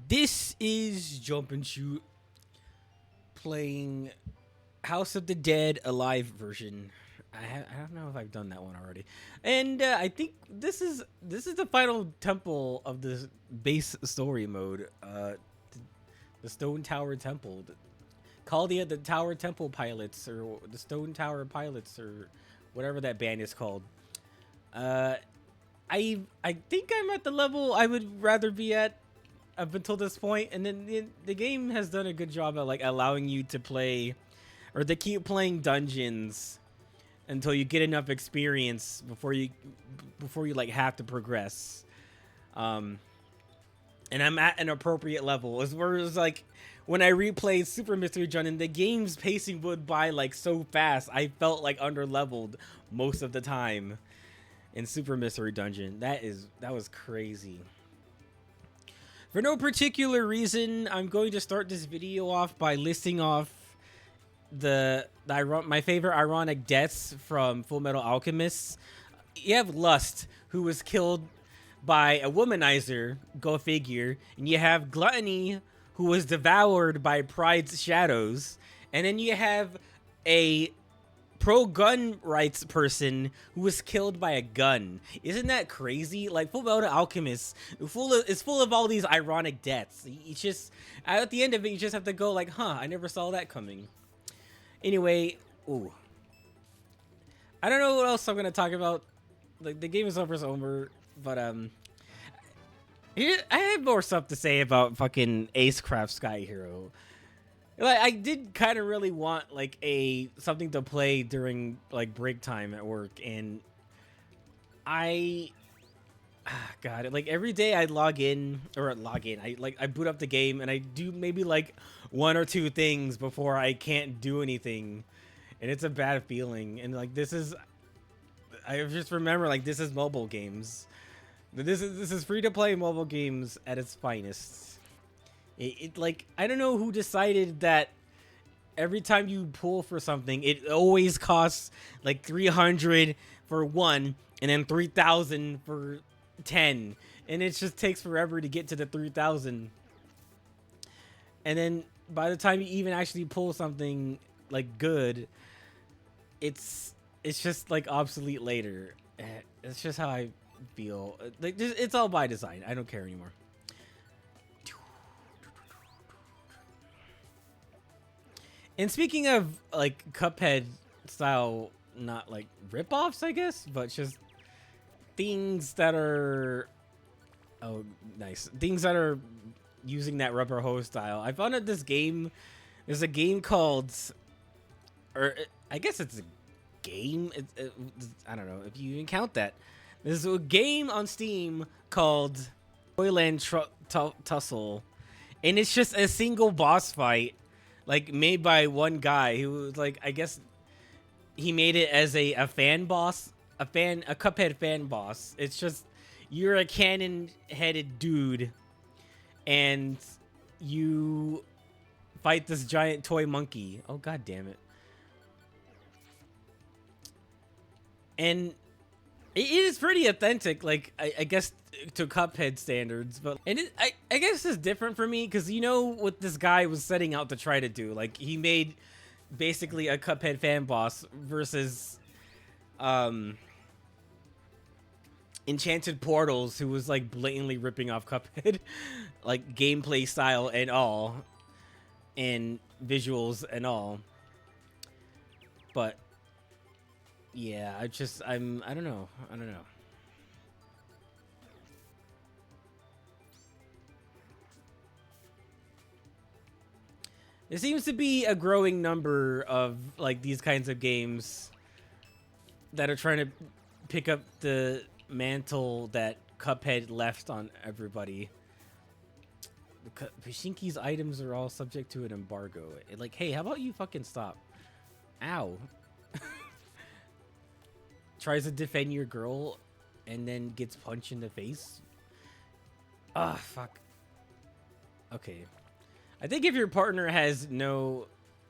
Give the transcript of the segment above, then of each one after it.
This is Jump and Shoot playing House of the Dead Alive version. I don't know if I've done that one already, and I think this is the final temple of the base story mode. The Stone Tower Temple. Call the Tower Temple Pilots or the Stone Tower Pilots or whatever that band is called. Uh, I think I'm at the level I would rather be at up until this point, and then the game has done a good job at like allowing you to play or to keep playing dungeons until you get enough experience before you like have to progress. Um, and I'm at an appropriate level. As where it's like when I replayed Super Mystery Dungeon, the game's pacing would by like so fast. I felt like under leveled most of the time in Super Mystery Dungeon. That was crazy. For no particular reason, I'm going to start this video off by listing off my favorite ironic deaths from Full Metal Alchemist. You have Lust, who was killed by a womanizer, go figure, and you have Gluttony, who was devoured by Pride's shadows, and then you have a pro-gun rights person who was killed by a gun. Isn't that crazy? Like Full Metal Alchemist is full of all these ironic deaths. You just at the end of it, you just have to go like, huh, I never saw that coming. Anyway, ooh, I don't know what else I'm gonna talk about. Like the game is over, but I have more stuff to say about fucking Acecraft Sky Hero. Like I did kind of really want like something to play during like break time at work, and God, like every day I log in. I boot up the game and I do maybe like one or two things before I can't do anything, and it's a bad feeling. And like I just remember like this is mobile games. This is free to play mobile games at its finest. It like I don't know who decided that every time you pull for something, it always costs like 300 for one, and then 3,000 for 10, and it just takes forever to get to the 3,000. And then by the time you even actually pull something like good, it's just like obsolete later. It's just how I feel. Like it's all by design. I don't care anymore. And speaking of like Cuphead style, not like rip-offs, I guess, but just things that are things that are using that rubber hose style. I found out there's a game called, or I guess it's a game. I don't know if you even count that. There's a game on Steam called Toyland Tussle, and it's just a single boss fight, like made by one guy who was like, I guess he made it as a fan boss, a Cuphead fan boss. It's just you're a cannon-headed dude, and you fight this giant toy monkey. Oh god damn it! And it is pretty authentic, like I guess to Cuphead standards, but I guess it's different for me because you know what this guy was setting out to try to do. Like he made basically a Cuphead fan boss versus Enchanted Portals, who was like blatantly ripping off Cuphead, like gameplay style and all, and visuals and all. But yeah, I don't know. There seems to be a growing number of like these kinds of games that are trying to pick up the mantle that Cuphead left on everybody. Pashinki's items are all subject to an embargo. Like, hey, how about you fucking stop? Ow. Tries to defend your girl and then gets punched in the face. Ah, fuck. Okay. I think if your partner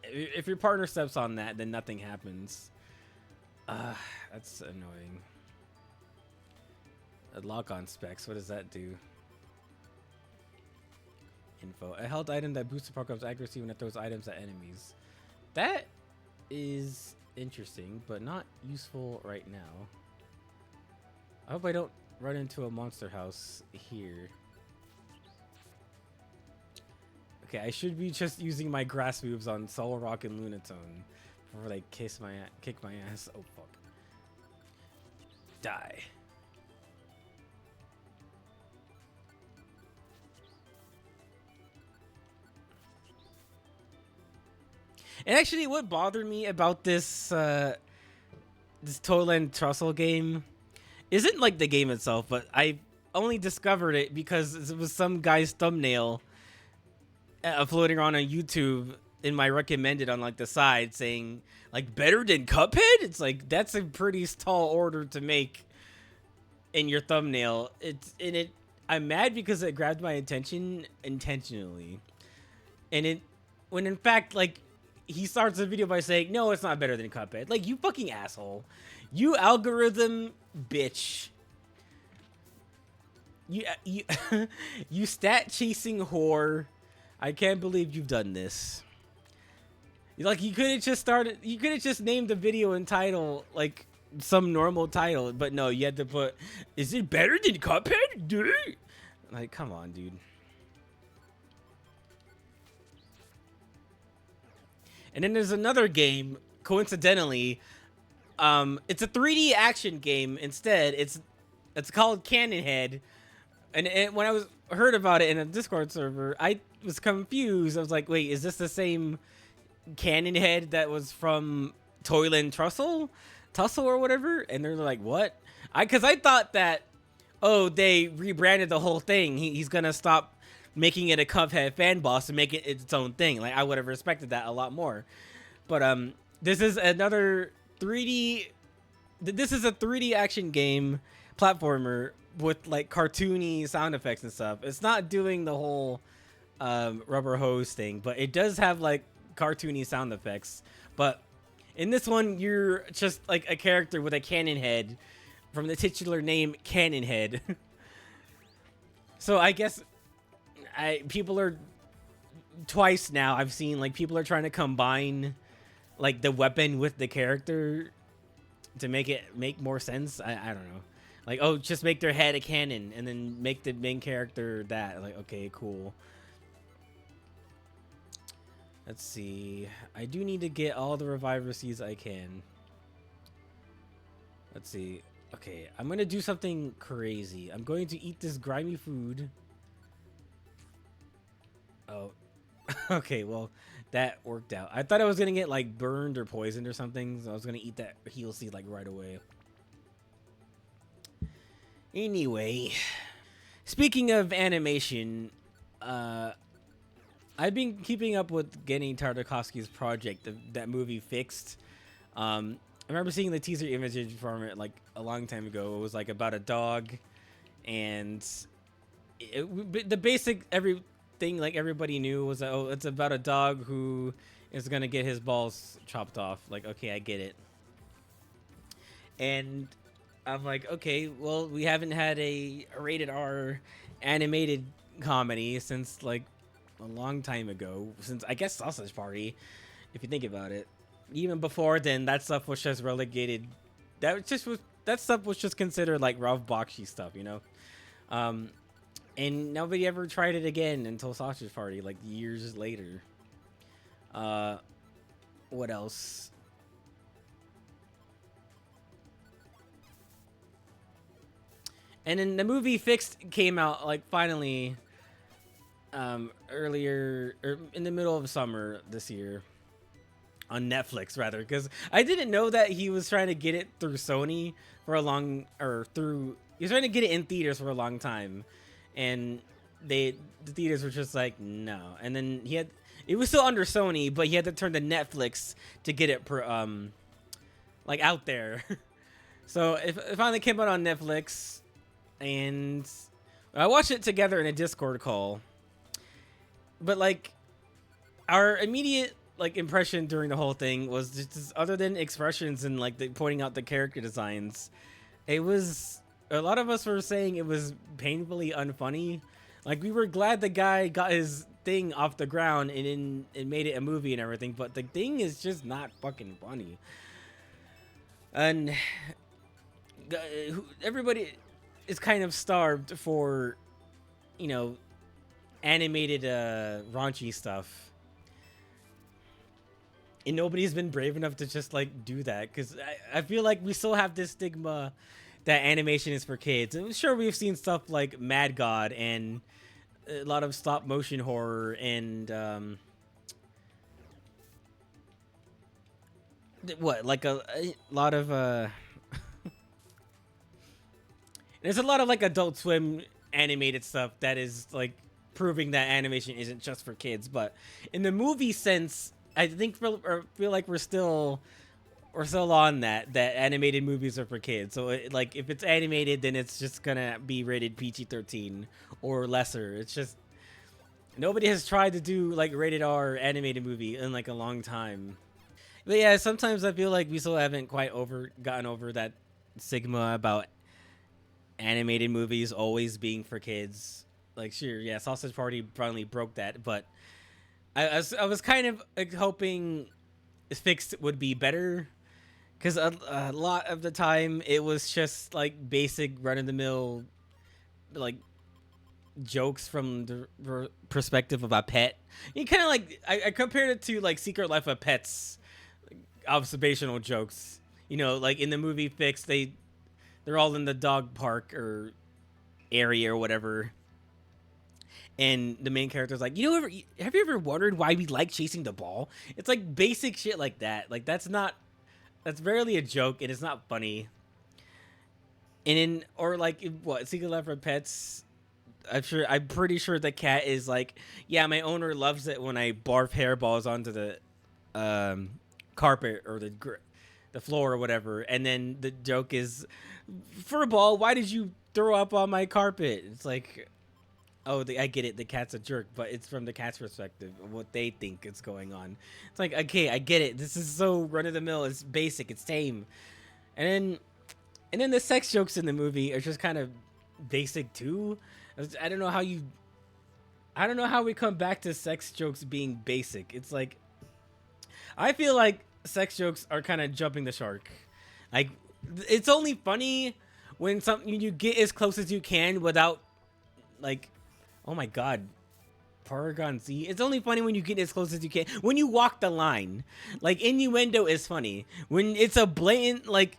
if your partner steps on that, then nothing happens. That's annoying. Lock on specs, what does that do? info. A held item that boosts the program's accuracy when it throws items at enemies. That is interesting, but not useful right now. I hope I don't run into a monster house here. Okay, I should be just using my grass moves on Solrock and Lunatone before they kick my ass. Oh fuck. Die. And actually, what bothered me about this this Toyland Trussell game isn't like the game itself, but I only discovered it because it was some guy's thumbnail floating around on YouTube in my recommended on like the side saying like better than Cuphead. It's like that's a pretty tall order to make in your thumbnail. I'm mad because it grabbed my attention intentionally, and when in fact like he starts the video by saying no, it's not better than Cuphead. Like, you fucking asshole, you algorithm bitch. You you stat chasing whore. I can't believe you've done this. Like, you could have just started. You could have just named the video and title like some normal title, but no, you had to put, "Is it better than Cuphead, dude?" Like, come on, dude. And then there's another game, coincidentally. It's a 3D action game instead. It's called Cannon Head. And when I heard about it in a Discord server, I was confused. I was like, wait, is this the same Cannon Head that was from Toyland Tussle or whatever? And they're like, what? Because I thought that, oh, they rebranded the whole thing. He's going to stop making it a Cuphead fan boss and make it its own thing. Like, I would have respected that a lot more. But this is another 3D. This is a 3D action game platformer with like cartoony sound effects and stuff. It's not doing the whole rubber hose thing, but it does have like cartoony sound effects. But in this one, you're just like a character with a cannon head from the titular name Cannon Head. So I guess people are twice now I've seen like people are trying to combine like the weapon with the character to make it make more sense. I don't know. Like, oh, just make their head a cannon and then make the main character that. Like, okay, cool. Let's see. I do need to get all the reviver seeds I can. Let's see. Okay, I'm going to do something crazy. I'm going to eat this grimy food. Oh, okay, well, that worked out. I thought I was going to get, like, burned or poisoned or something, so I was going to eat that heal seed, like, right away. Anyway, speaking of animation, I've been keeping up with getting Tartakovsky's project, that movie Fixed. I remember seeing the teaser images from it, like, a long time ago. It was, like, about a dog, and the basic thing like everybody knew was that, oh, it's about a dog who is gonna get his balls chopped off. Like, okay, I get it. And I'm like, okay, well, we haven't had a rated R animated comedy since like a long time ago, since I guess Sausage Party, if you think about it. Even before then, that stuff was just relegated. That stuff was just considered like Ralph Bakshi stuff, you know. And nobody ever tried it again until Sausage Party, like years later. What else? And then the movie Fixed came out, like, finally, earlier, or in the middle of summer this year. On Netflix, rather, because I didn't know that he was trying to get it through Sony for a long, he was trying to get it in theaters for a long time. And the theaters were just like, no. And then it was still under Sony, but he had to turn to Netflix to get it like out there. So it finally came out on Netflix, and I watched it together in a Discord call. But like, our immediate like impression during the whole thing was just other than expressions and like pointing out the character designs, it was, a lot of us were saying it was painfully unfunny. Like, we were glad the guy got his thing off the ground and then it made it a movie and everything, but the thing is just not fucking funny. And everybody is kind of starved for, you know, animated raunchy stuff. And nobody's been brave enough to just like do that, because I feel like we still have this stigma that animation is for kids. And sure, we've seen stuff like Mad God and a lot of stop motion horror and what, like a lot of there's a lot of like Adult Swim animated stuff that is like proving that animation isn't just for kids. But in the movie sense, I think feel like we're still on that animated movies are for kids. So like if it's animated, then it's just gonna be rated PG-13 or lesser. It's just nobody has tried to do like rated R animated movie in like a long time. But yeah, sometimes I feel like we still haven't quite gotten over that stigma about animated movies always being for kids. Like, sure, yeah, Sausage Party finally broke that, but I was kind of like hoping Fixed would be better, because a lot of the time it was just like basic run-of-the-mill like jokes from the perspective of a pet. You kind of like I compared it to like Secret Life of Pets, like, observational jokes. You know, like in the movie Fixed, they're all in the dog park or area or whatever. And the main character's like, have you ever wondered why we like chasing the ball? It's like basic shit like that. Like that's barely a joke, and it's not funny. And in, or like what, Secret Life of Pets, I'm pretty sure the cat is like, yeah, my owner loves it when I barf hairballs onto the carpet or the floor or whatever. And then the joke is, Furball, why did you throw up on my carpet? It's like, oh, I get it. The cat's a jerk, but it's from the cat's perspective, what they think is going on. It's like, okay, I get it. This is so run of the mill. It's basic. It's tame. And then the sex jokes in the movie are just kind of basic too. I don't know how we come back to sex jokes being basic. It's like, I feel like sex jokes are kind of jumping the shark. Like, it's only funny when something you get as close as you can without, like, oh my god, Paragon Z. It's only funny when you get as close as you can. When you walk the line, like innuendo is funny. When it's a blatant, like,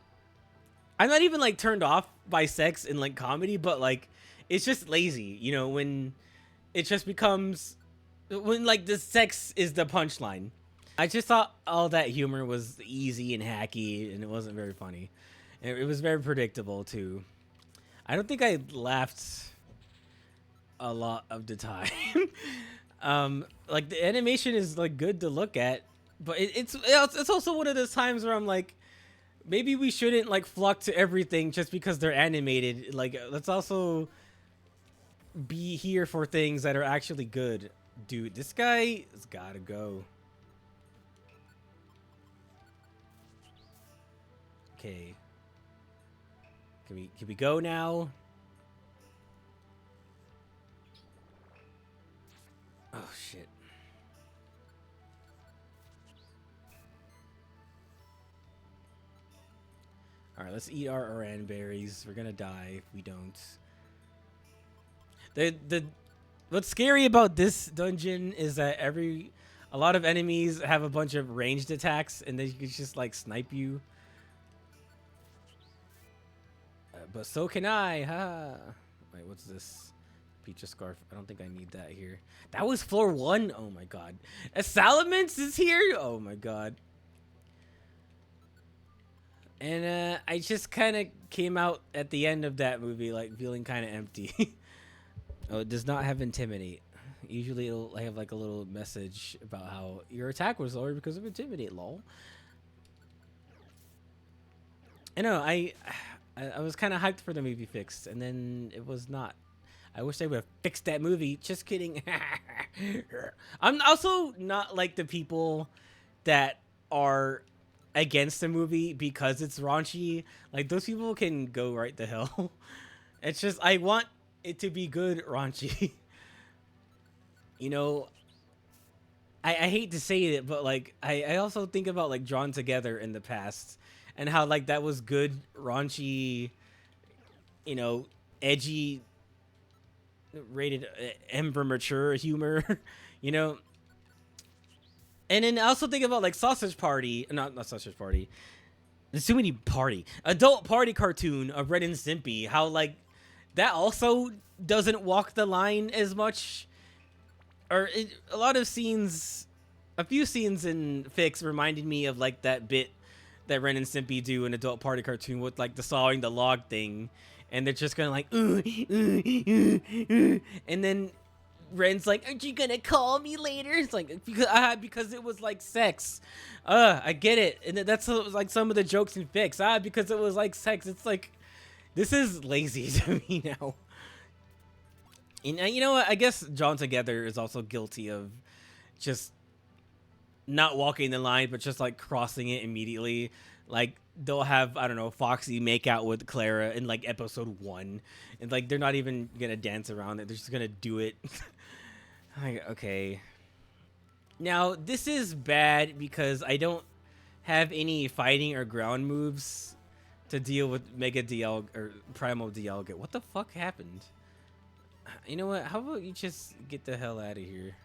I'm not even like turned off by sex in like comedy, but like it's just lazy, you know, when it just becomes, when like the sex is the punchline. I just thought all that humor was easy and hacky, and it wasn't very funny. It was very predictable too. I don't think I laughed a lot of the time. Like the animation is like good to look at, but it's also one of those times where I'm like, maybe we shouldn't like flock to everything just because they're animated. Like, let's also be here for things that are actually good. Dude, this guy has gotta go. Okay. Can we go now? Oh shit. All right, let's eat our oran berries. We're gonna die if we don't. The what's scary about this dungeon is that a lot of enemies have a bunch of ranged attacks, and they can just like snipe you. But so can I. Ha. Wait, what's this? Peach scarf. I don't think I need that here. That was floor 1. Oh my god. A Salamence is here. Oh my god. And I just kind of came out at the end of that movie like feeling kind of empty. Oh, it does not have Intimidate. Usually it'll have like a little message about how your attack was lowered because of Intimidate, lol. I know, I was kind of hyped for the movie Fixed, and then it was not. I wish they would have fixed that movie. Just kidding. I'm also not like the people that are against the movie because it's raunchy. Like, those people can go right to hell. It's just, I want it to be good raunchy. You know, I hate to say it, but like I also think about like Drawn Together in the past and how like that was good, raunchy, you know, edgy, rated M for mature humor, you know. And then I also think about like Sausage Party, not Sausage Party. There's too many adult party cartoon of Ren and Stimpy. How like that also doesn't walk the line as much, or a lot of scenes, a few scenes in Fix reminded me of like that bit that Ren and Stimpy do in adult party cartoon with like the sawing the log thing, and they're just gonna like, and then Ren's like, "Aren't you gonna call me later?" It's like because it was like sex. I get it, and that's like some of the jokes in Fix. Because it was like sex. It's like this is lazy to me now. And you know what? I guess Drawn Together is also guilty of just not walking the line, but just like crossing it immediately. Like they'll have, I don't know, Foxy make out with Clara in like episode 1, and like they're not even gonna dance around it. They're just gonna do it. Like, okay. Now this is bad because I don't have any fighting or ground moves to deal with Mega Dialga or Primal Dialga. What the fuck happened? You know what? How about you just get the hell out of here?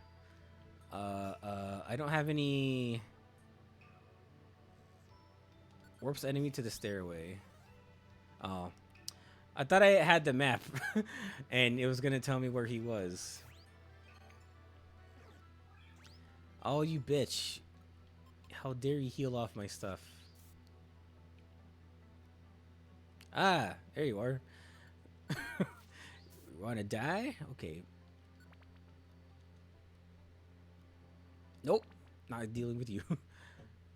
I don't have any warps enemy to the stairway. Oh, I thought I had the map, and it was gonna tell me where he was. Oh, you bitch! How dare you heal off my stuff? Ah, there you are. Wanna die? Okay. Nope, not dealing with you.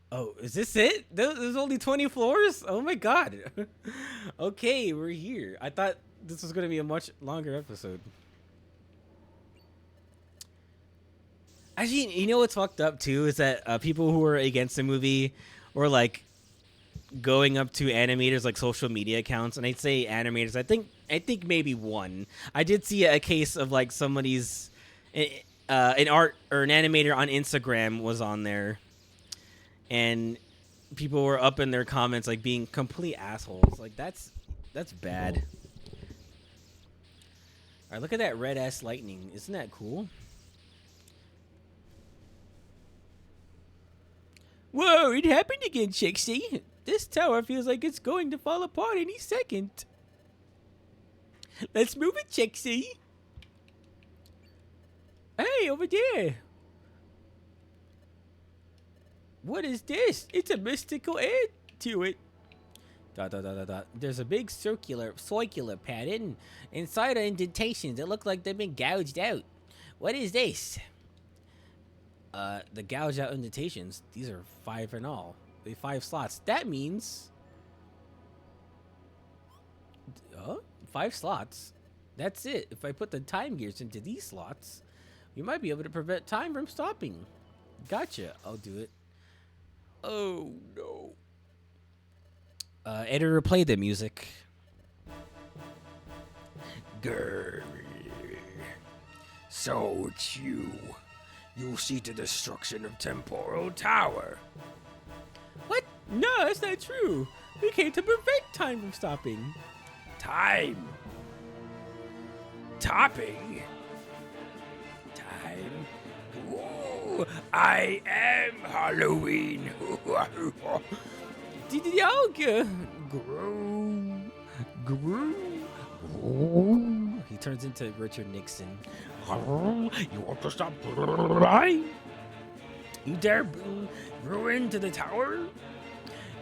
Oh, is this it? There's only 20 floors? Oh my god. Okay, we're here. I thought this was gonna be a much longer episode. Actually, you know what's fucked up too is that people who were against the movie were like going up to animators like social media accounts, and I'd say animators. I think maybe one. I did see a case of like somebody's an art or an animator on Instagram was on there, and people were up in their comments like being complete assholes. Like that's bad. All right, look at that red ass lightning. Isn't that cool? Whoa, it happened again, Chixie. This tower feels like it's going to fall apart any second. Let's move it, Chixie. Hey, over there. What is this? It's a mystical air to it. There's a big circular pattern inside are indentations that look like they've been gouged out. What is this? The gouged out indentations. These are 5 in all. 5 slots. That means 5 slots. That's it. If I put the time gears into these slots, we might be able to prevent time from stopping. Gotcha. I'll do it. Oh no. Editor, play the music. Grrr. So it's you. You see the destruction of Temporal Tower. What? No, that's not true. We came to prevent time from stopping. Time. Topping. Time. Ooh, I am Halloween. Dialga. Grow. He turns into Richard Nixon. You want to stop lying? You dare ruin to the tower?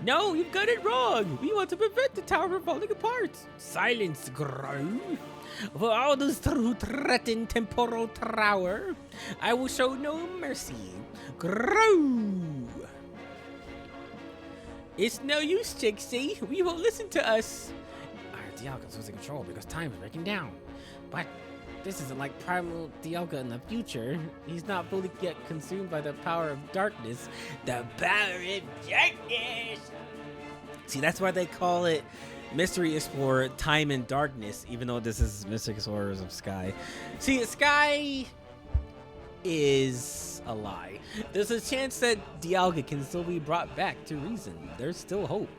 No, you've got it wrong. We want to prevent the tower from falling apart. Silence, Grow. For all those who threaten Temporal Tower, I will show no mercy. Grow. It's no use, Chixie. We won't listen to us. Dialga's losing control because time is breaking down. But this isn't like Primal Dialga in the future. He's not fully yet consumed by the power of darkness. The power of darkness! See, that's why they call it Mystery Explorer Time and Darkness, even though this is Mystery Explorers of Sky. See, Sky is a lie. There's a chance that Dialga can still be brought back to reason. There's still hope.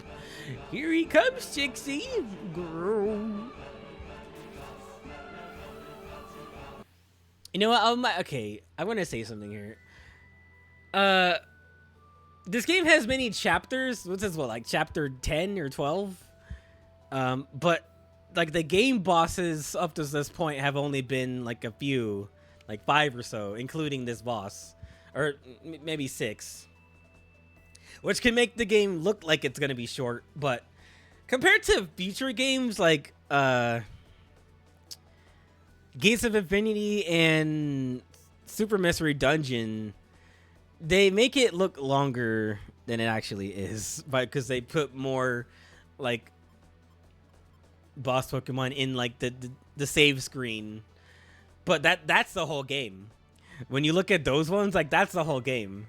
Here he comes, Chixie. Girl. You know what? I'm gonna say something here. This game has many chapters. What's this? What, like chapter 10 or 12? But like the game bosses up to this point have only been like a few, like 5 or so, including this boss, or maybe 6, which can make the game look like it's gonna be short. But compared to future games like Gates of Infinity and Super Mystery Dungeon, they make it look longer than it actually is, but because they put more like boss Pokemon in like the save screen. But that's the whole game. When you look at those ones, like that's the whole game.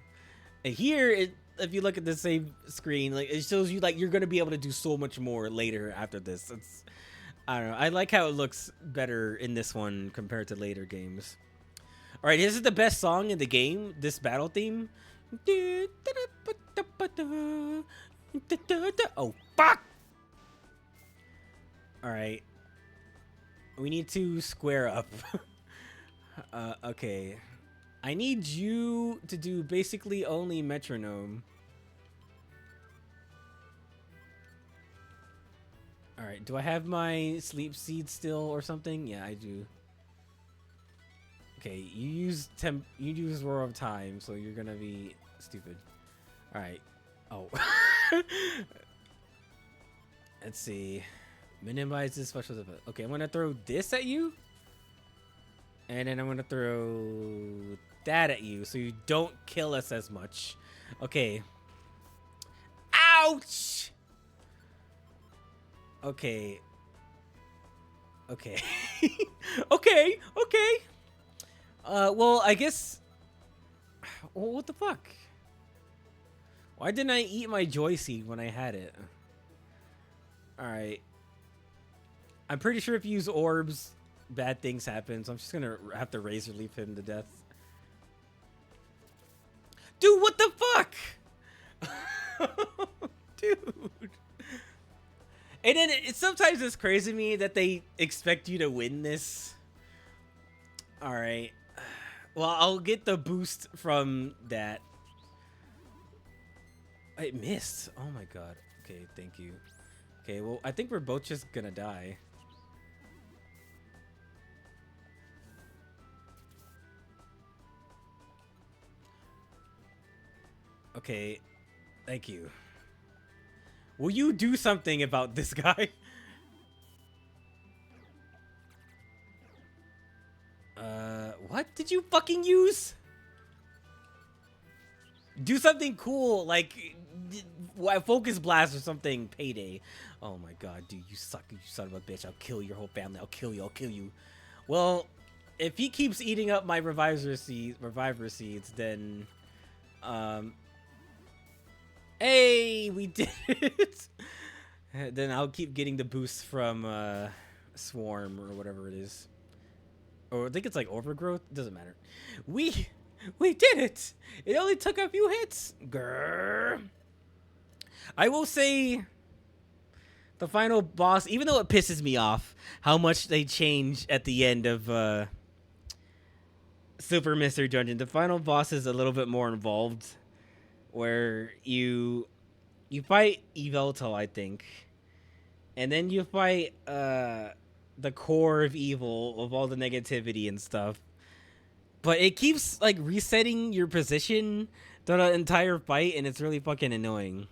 And here, if you look at the save screen, like it shows you like you're gonna be able to do so much more later after this. I don't know. I like how it looks better in this one compared to later games. All right, this is the best song in the game. This battle theme. Oh fuck! All right, we need to square up. Okay, I need you to do basically only metronome. All right, do I have my sleep seed still or something? Yeah, I do. Okay, you use Roar of Time, so you're gonna be stupid. All right. Oh. Let's see. Minimize this special effect. Okay, I'm gonna throw this at you, and then I'm gonna throw that at you, so you don't kill us as much. Okay. Ouch. Okay. Okay. Okay. Well, I guess. Well, what the fuck? Why didn't I eat my joy seed when I had it? All right. I'm pretty sure if you use orbs, bad things happen. So I'm just gonna have to razor leaf him to death. Dude, what the fuck? Dude. And then sometimes it's crazy to me that they expect you to win this. All right. Well, I'll get the boost from that. It missed. Oh my god. Okay, thank you. Okay, well, I think we're both just gonna die. Okay, thank you. Will you do something about this guy? What did you fucking use? Do something cool, like Focus Blast or something. Payday. Oh my god, dude, you suck, you son of a bitch. I'll kill your whole family. I'll kill you. Well, if he keeps eating up my reviver seeds, then hey, we did it. Then I'll keep getting the boost from Swarm or whatever it is. Or I think it's like Overgrowth. It doesn't matter. We did it. It only took a few hits. Grrr. I will say the final boss, even though it pisses me off how much they change at the end of Super Mystery Dungeon, the final boss is a little bit more involved, where you fight Yveltal, I think, and then you fight the core of evil of all the negativity and stuff. But it keeps like resetting your position throughout the entire fight, and it's really fucking annoying.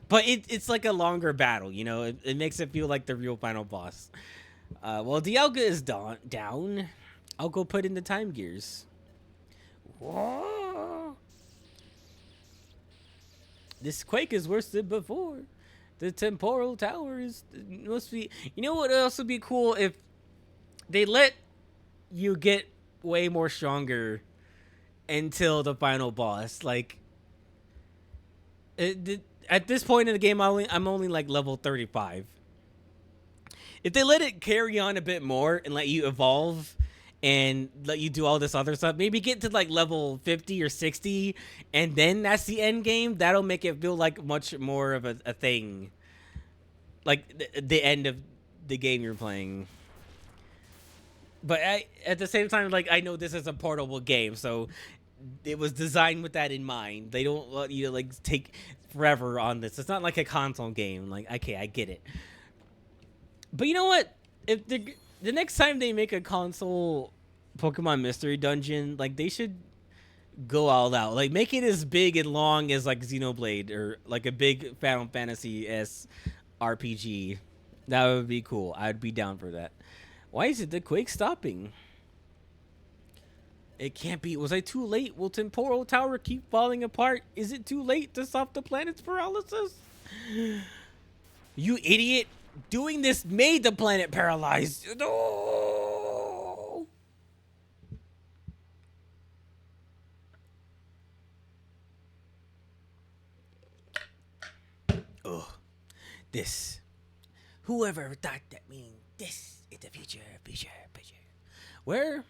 But it's like a longer battle, you know. It makes it feel like the real final boss. Well, Dialga is down. I'll go put in the time gears. Whoa. This quake is worse than before. The temporal tower must be. You know what else would be cool if they let you get way more stronger until the final boss. Like, at this point in the game, I'm only like level 35. If they let it carry on a bit more and let you evolve and let you do all this other stuff, maybe get to like level 50 or 60, and then that's the end game, that'll make it feel like much more of a thing. Like the end of the game you're playing. But at the same time, like, I know this is a portable game, so it was designed with that in mind. They don't let you like take forever on this. It's not like a console game. Like, okay, I get it. But you know what? If the next time they make a console Pokemon Mystery Dungeon, like, they should go all out. Like, make it as big and long as like Xenoblade or like a big Final Fantasy S RPG. That would be cool. I'd be down for that. Why is it the quake stopping? It can't be. Was I too late? Will Temporal Tower keep falling apart? Is it too late to stop the planet's paralysis? You idiot. Doing this made the planet paralyzed. No. Ugh. This. Whoever thought that mean this is the future. Where?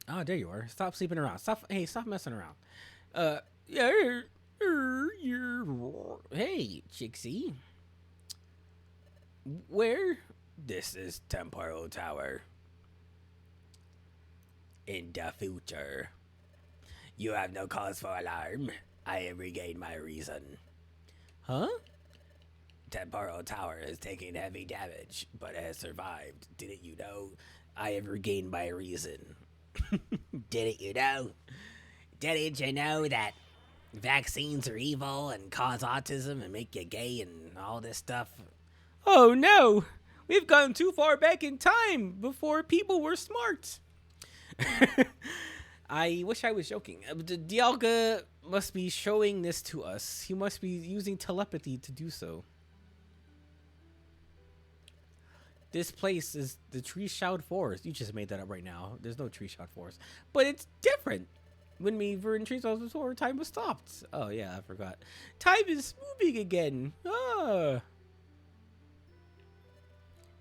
Oh, there you are. Stop sleeping around. Stop. Hey, stop messing around. Yeah. Hey, Chixie. Where? This is Temporal Tower. In the future. You have no cause for alarm. I have regained my reason. Huh? Temporal Tower is taking heavy damage, but has survived. Didn't you know? I have regained my reason. Didn't you know? Didn't you know that vaccines are evil and cause autism and make you gay and all this stuff? Oh no! We've gone too far back in time before people were smart. I wish I was joking. Dialga must be showing this to us. He must be using telepathy to do so. This place is the Tree Shout Forest. You just made that up right now. There's no Tree Shout Forest. But it's different. When we were in Tree Shout before, time was stopped. Oh, yeah, I forgot. Time is moving again. Ah.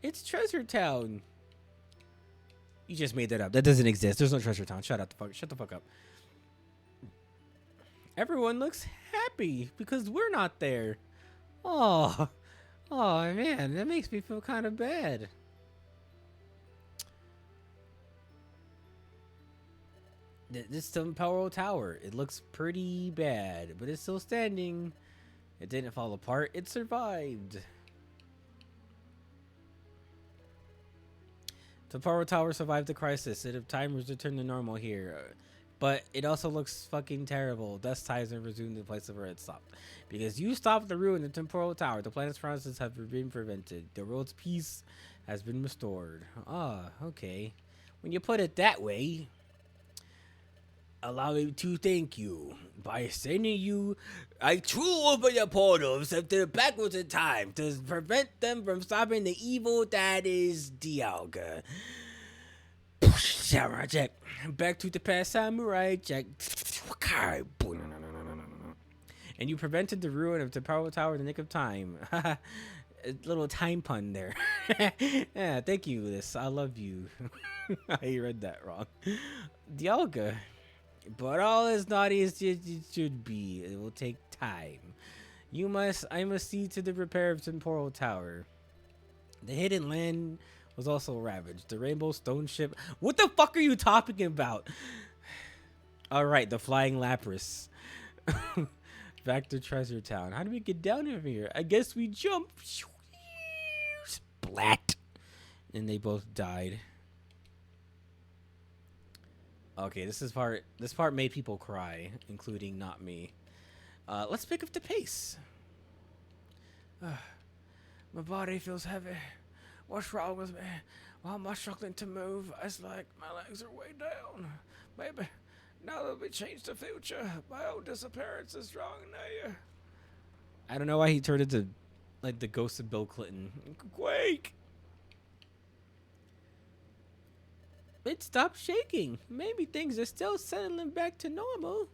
It's Treasure Town. You just made that up. That doesn't exist. There's no Treasure Town. Shut the fuck up. Everyone looks happy because we're not there. Oh. Oh, man, that makes me feel kind of bad. This Temporal Tower, it looks pretty bad, but it's still standing. It didn't fall apart. It survived. Temporal Tower survived the crisis. It time has returned to normal here. But it also looks fucking terrible. Dust ties have resumed the place of where it stopped. Because you stopped the ruin of the Temporal Tower, the planet's process have been prevented. The world's peace has been restored. Ah, okay. When you put it that way, allow me to thank you by sending you to open the portals up to the backwards in time to prevent them from stopping the evil that is Dialga. Samurai Jack. Back to the past, Samurai Jack. And you prevented the ruin of the Temporal Tower in the nick of time. A little time pun there. Yeah, thank you, Liz. I love you. I read that wrong. Dialga. But all is not as it should be. It will take time. I must see to the repair of Temporal Tower. The hidden land was also ravaged. The Rainbow Stone Ship. What the fuck are you talking about? All right, the Flying Lapras. Back to Treasure Town. How do we get down from here? I guess we jump. Splat. And they both died. Okay, this part made people cry, including not me. Let's pick up the pace. My body feels heavy. What's wrong with me? Why am I struggling to move? It's like my legs are way down. Maybe now that we change the future, my own disappearance is drawing near. I don't know why he turned into like the ghost of Bill Clinton. Quake! It stopped shaking. Maybe things are still settling back to normal.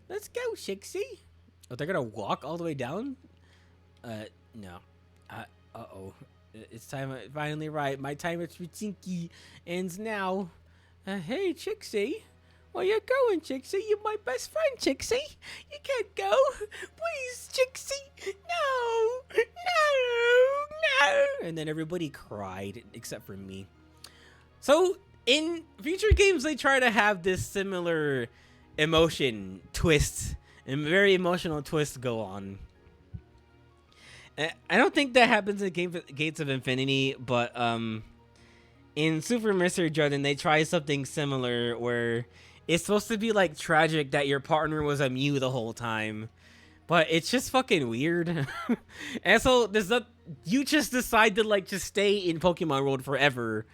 Let's go, Shixie. Oh, they're gonna walk all the way down? No. Uh-oh. It's time finally right. My time at Ritsinki ends now. Hey, Chixie. Where you going, Chixie? You're my best friend, Chixie. You can't go. Please, Chixie. No. No. No. And then everybody cried, except for me. So, in future games, they try to have this similar emotion twist and very emotional twist go on. I don't think that happens in Gates of Infinity, but in Super Mystery Jordan, they try something similar where it's supposed to be like tragic that your partner was a Mew the whole time, but it's just fucking weird. And so you just decide to like just stay in Pokemon World forever,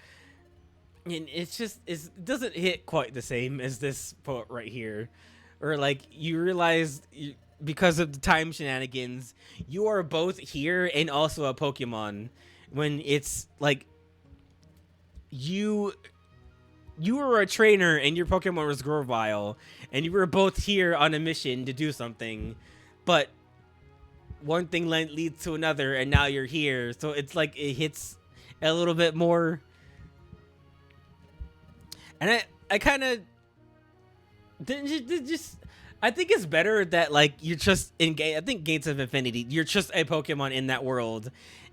and it doesn't hit quite the same as this part right here, or like you realize because of the time shenanigans, you are both here and also a Pokemon. When it's like you were a trainer and your Pokemon was Grovyle, and you were both here on a mission to do something, but one thing leads to another, and now you're here. So it's like it hits a little bit more. And I kind of just I think it's better that like you're just in I think Gates of Infinity, you're just a Pokemon in that world,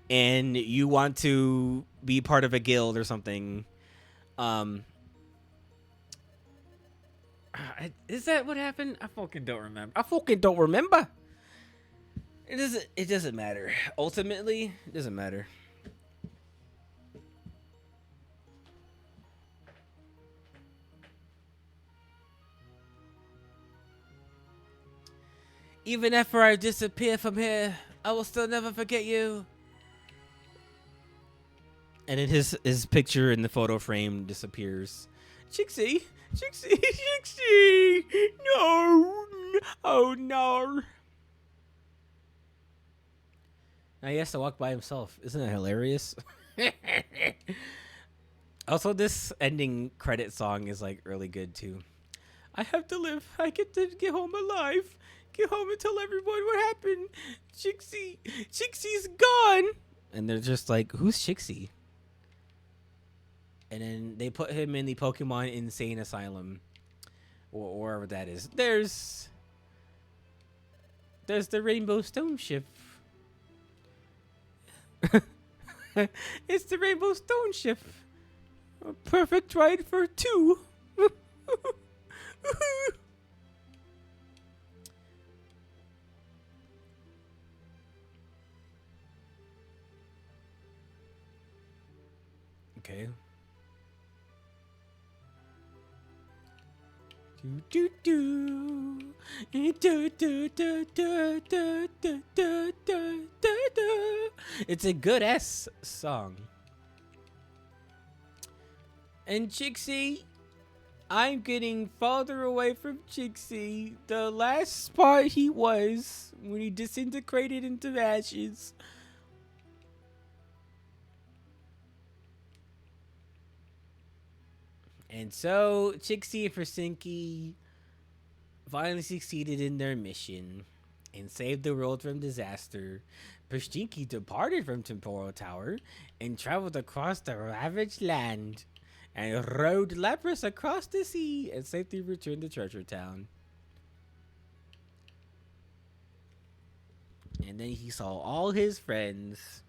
and you want to be part of a guild or something. Is that what happened? I fucking don't remember. It doesn't matter. Ultimately, it doesn't matter. Even after I disappear from here, I will still never forget you. And then his picture in the photo frame disappears. Chixie! No! Oh no! Now he has to walk by himself. Isn't that hilarious? Also, this ending credit song is like really good too. I have to live. I get to get home alive. Get home and tell everyone what happened. Chixie's gone. And they're just like, who's Chixie? And then they put him in the Pokemon Insane Asylum, or wherever that is. There's the Rainbow Stone ship. It's the Rainbow Stone ship. A perfect ride for two. Okay. It's a good ass song. And Chixie, I'm getting farther away from Chixie. The last spot he was when he disintegrated into ashes. And so, Chixie and Persinki finally succeeded in their mission and saved the world from disaster. Persinki departed from Temporal Tower and traveled across the ravaged land and rode Lapras across the sea and safely returned to Treasure Town. And then he saw all his friends.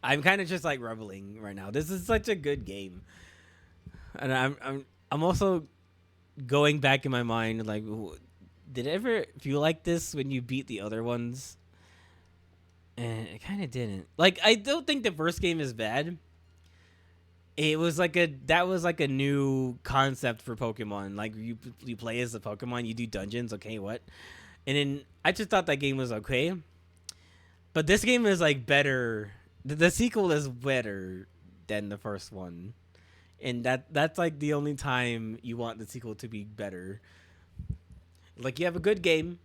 I'm kind of just like reveling right now. This is such a good game, and I'm also going back in my mind like, did it ever feel like this when you beat the other ones? And it kind of didn't. Like, I don't think the first game is bad. It was like that was like a new concept for Pokemon. Like you play as a Pokemon, you do dungeons. Okay, what? And then I just thought that game was okay, but this game is like better. The sequel is better than the first one, and that's like the only time you want the sequel to be better. Like you have a good game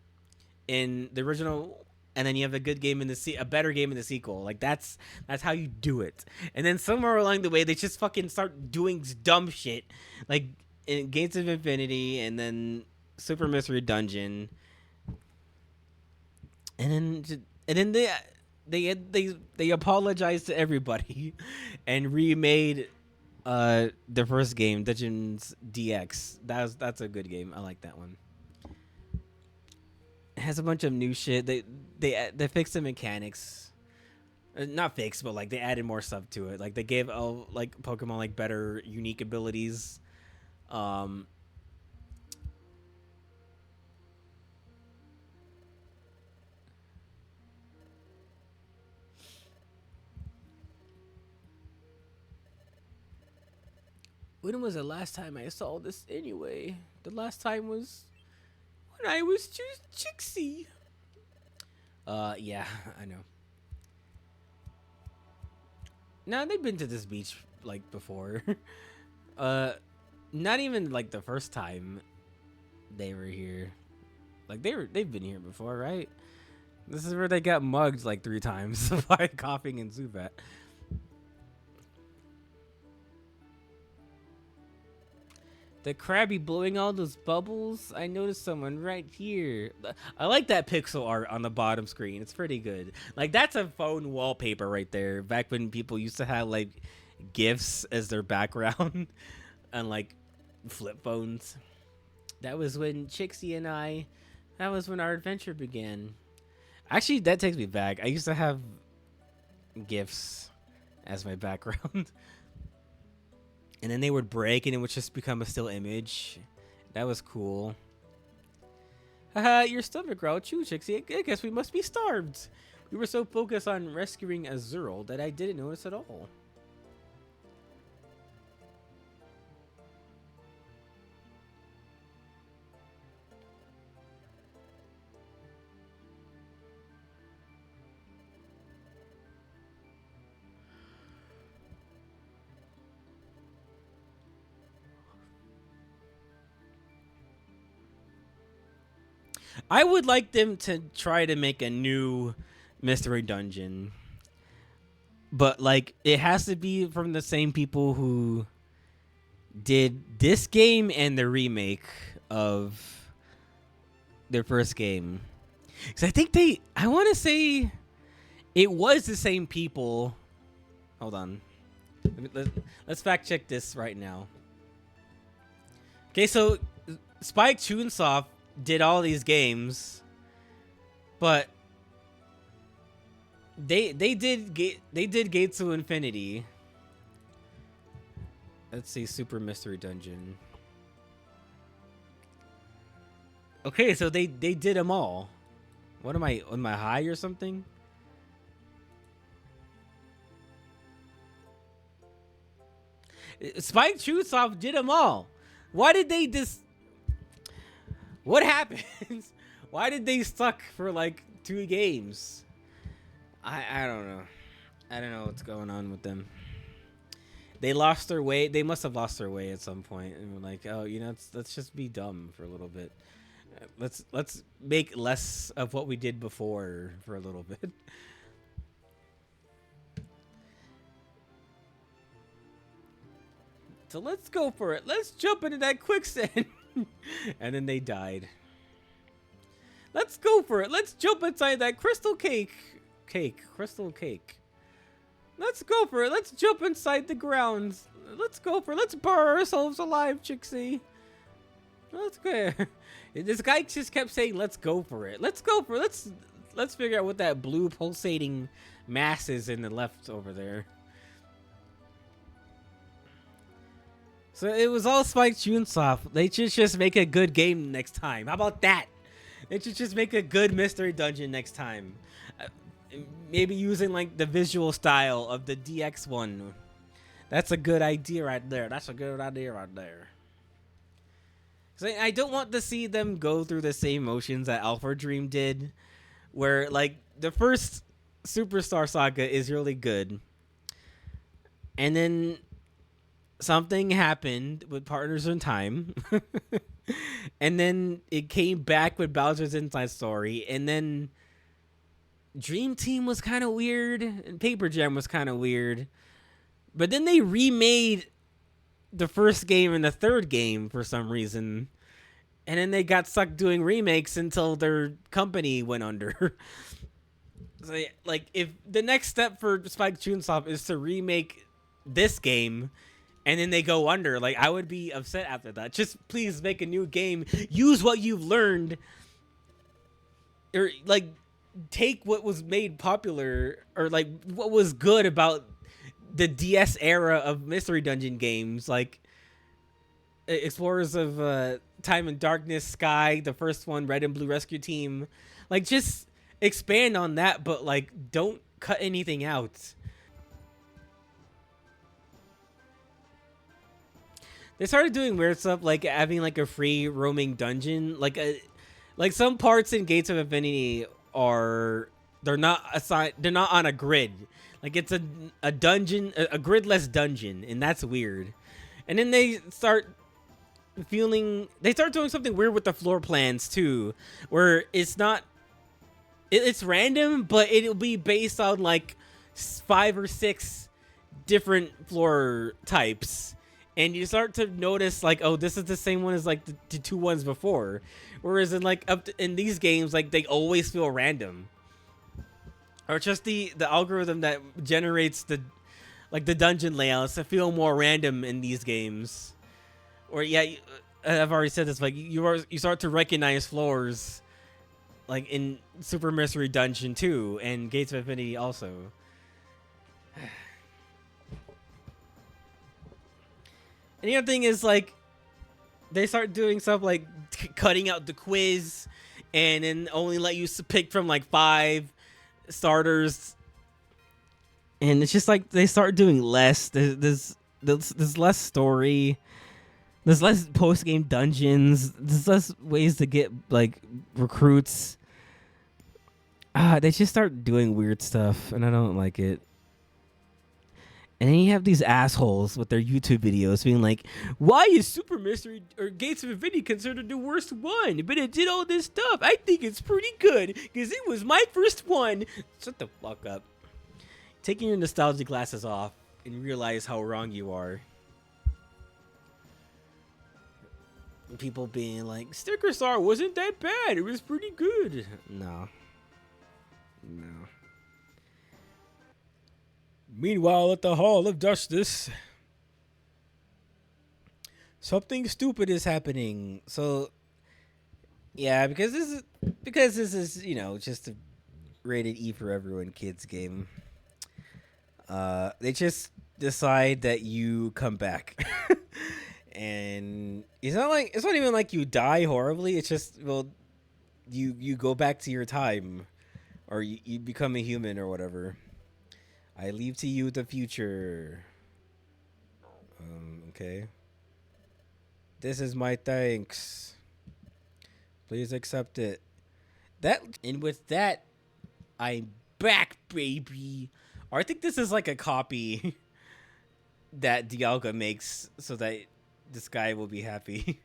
in the original, and then you have a good game in a better game in the sequel. Like that's how you do it. And then somewhere along the way, they just fucking start doing dumb shit. Like in Gates of Infinity, and then Super Mystery Dungeon, and then they apologized to everybody, and remade the first game, Dungeons DX. That's a good game. I like that one. It has a bunch of new shit. They fixed the mechanics. Not fixed, but like they added more stuff to it. Like they gave like Pokemon like better unique abilities. Um, when was the last time I saw this anyway? The last time was when I was just Chixie. Yeah, I know. Now they've been to this beach like before. uh, not even like the first time they were here. Like they've been here before, right? This is where they got mugged like 3 times by Coughing and Zubat. The Krabby blowing all those bubbles. I noticed someone right here. I like that pixel art on the bottom screen. It's pretty good. Like that's a phone wallpaper right there. Back when people used to have like GIFs as their background on like flip phones. That was when Chixie and I. That was when our adventure began. Actually, that takes me back. I used to have GIFs as my background. And then they would break and it would just become a still image. That was cool. Haha, your stomach growled. Chew, Chixie. I guess we must be starved. We were so focused on rescuing Azurill that I didn't notice at all. I would like them to try to make a new mystery dungeon. But like it has to be from the same people who did this game and the remake of their first game. Cuz I think I want to say it was the same people. Hold on. Let's fact check this right now. Okay, so Spike Chunsoft did all these games, but they did Gates to Infinity. Let's see, Super Mystery Dungeon. Okay, so they did them all. What am I high or something? Spike Chunsoft did them all. Why did they just? What happens? Why did they suck for like 2 games? I don't know. I don't know what's going on with them. They lost their way. They must have lost their way at some point, and were like, oh, let's just be dumb for a little bit. Let's make less of what we did before for a little bit. So let's go for it. Let's jump into that quicksand. And then they died. Let's go for it. Let's jump inside that crystal cake. Crystal cake. Let's go for it. Let's jump inside the grounds. Let's go for it. Let's burn ourselves alive, Chixie. Let's go. This guy just kept saying, let's go for it. Let's go for it. Let's figure out what that blue pulsating mass is in the left over there. So it was all Spike Chunsoft. They should just make a good game next time. How about that? They should just make a good mystery dungeon next time. Maybe using like the visual style of the DX one. That's a good idea right there. That's a good idea right there. So I don't want to see them go through the same motions that Alpha Dream did, where like the first Superstar Saga is really good, and then something happened with Partners in Time, and then it came back with Bowser's Inside Story, and then Dream Team was kind of weird, and Paper Jam was kind of weird, but then they remade the first game and the third game for some reason, and then they got stuck doing remakes until their company went under. So, like, if the next step for Spike Chunsoft is to remake this game and then they go under, like, I would be upset after that. Just please make a new game. Use what you've learned, or like take what was made popular, or like what was good about the DS era of Mystery Dungeon games, like Explorers of Time and Darkness, Sky, the first one, Red and Blue Rescue Team. Like, just expand on that, but like don't cut anything out. They started doing weird stuff, like having like a free roaming dungeon, like some parts in Gates of Infinity are, they're not assigned, they're not on a grid. Like, it's a dungeon, a gridless dungeon, and that's weird. And then they start doing something weird with the floor plans too, where it's not, it's random, but it'll be based on like 5 or 6 different floor types. And you start to notice, like, oh, this is the same one as like the 2 ones before. Whereas in like in these games, like, they always feel random, or just the algorithm that generates the dungeon layouts to feel more random in these games. Or yeah, I've already said this. Like, you start to recognize floors, like in Super Mystery Dungeon 2 and Gates of Infinity also. And the other thing is, like, they start doing stuff like cutting out the quiz and then only let you pick from like 5 starters. And it's just like they start doing less. There's less story. There's less post-game dungeons. There's less ways to get like recruits. They just start doing weird stuff, and I don't like it. And then you have these assholes with their YouTube videos being like, why is Super Mystery or Gates of Infinity considered the worst one? But it did all this stuff. I think it's pretty good because it was my first one. Shut the fuck up. Taking your nostalgia glasses off and realize how wrong you are. People being like, Sticker Star wasn't that bad. It was pretty good. No. Meanwhile, at the Hall of Justice, something stupid is happening. So, yeah, because this is, you know, just a rated E for everyone kids game. They just decide that you come back. And it's not even like you die horribly. It's just, well, you go back to your time, or you become a human or whatever. I leave to you the future. Okay. This is my thanks. Please accept it. And with that, I'm back, baby. Or I think this is like a copy that Dialga makes so that this guy will be happy.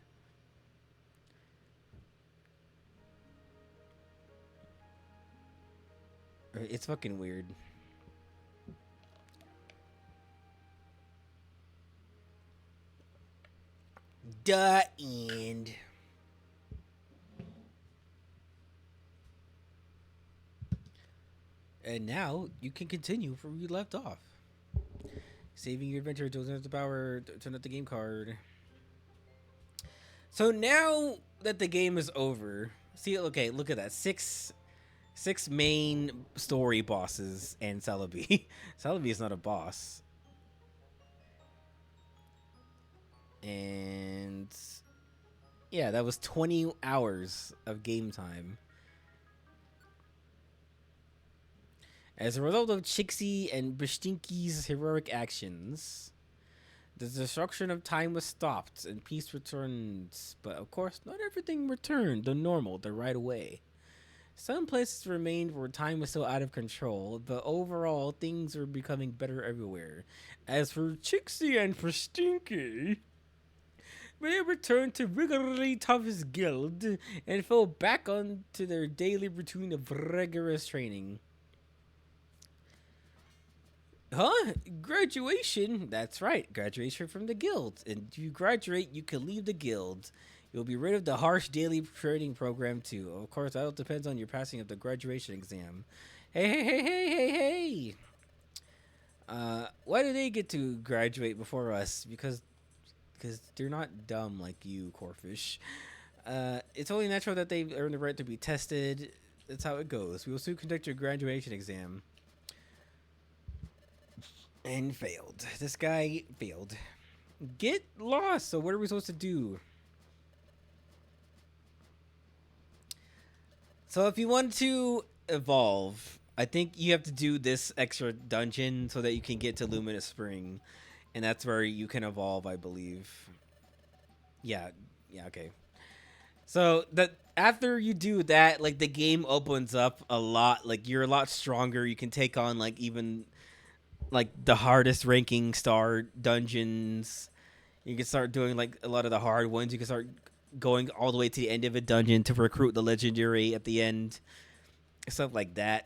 It's fucking weird. The end. And now you can continue from where you left off. Saving your adventure, turn up the power, turn up the game card. So now that the game is over, see, okay, look at that. Six main story bosses and Celebi. Celebi is not a boss. And yeah, that was 20 hours of game time. As a result of Chixie and Bashtinki's heroic actions, the destruction of time was stopped and peace returns. But of course, not everything returned to normal the right away. Some places remained where time was still out of control, but overall, things were becoming better everywhere. As for Chixie and Bashtinki, they returned to regularly toughest guild and fell back onto their daily routine of rigorous training. Huh? Graduation? That's right. Graduation from the guild. And if you graduate, you can leave the guild. You'll be rid of the harsh daily training program too. Of course, that all depends on your passing of the graduation exam. Hey, hey, hey, hey, hey, hey! Why do they get to graduate before us? Because they're not dumb like you, Corfish. It's only natural that they earn the right to be tested. That's how it goes. We will soon conduct your graduation exam. And failed. This guy failed. Get lost. So what are we supposed to do? So if you want to evolve, I think you have to do this extra dungeon so that you can get to Luminous Spring, and that's where you can evolve, I believe. Yeah, yeah, okay. So that after you do that, like the game opens up a lot. Like you're a lot stronger. You can take on like even like the hardest ranking star dungeons. You can start doing like a lot of the hard ones. You can start going all the way to the end of a dungeon to recruit the legendary at the end. Stuff like that.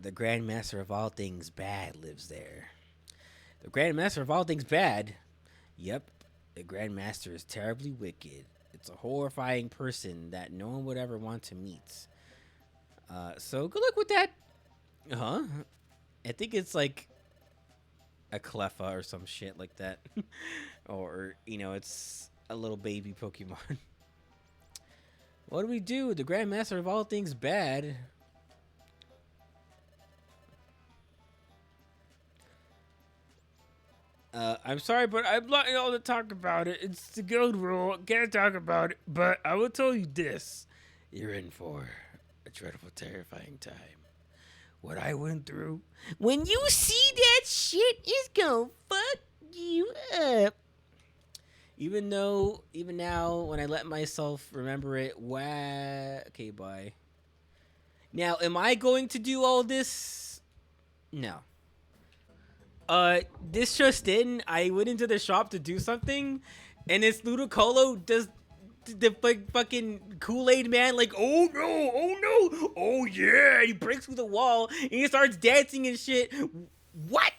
The Grand Master of all things bad lives there. The Grand Master of all things bad? Yep. The Grand Master is terribly wicked. It's a horrifying person that no one would ever want to meet. So good luck with that. Huh? I think it's like a Cleffa or some shit like that. Or, it's a little baby Pokemon. What do we do? The Grand Master of all things bad. I'm sorry, but I'm not able to talk about it. It's the guild rule. Can't talk about it. But I will tell you this: you're in for a dreadful, terrifying time. What I went through. When you see that shit, it's gonna fuck you up. Even now, when I let myself remember it, wow. Okay, bye. Now, am I going to do all this? No. This just in, I went into the shop to do something, and this Ludicolo does the fucking Kool-Aid man, like, oh no, oh no, oh yeah, he breaks through the wall, and he starts dancing and shit. What?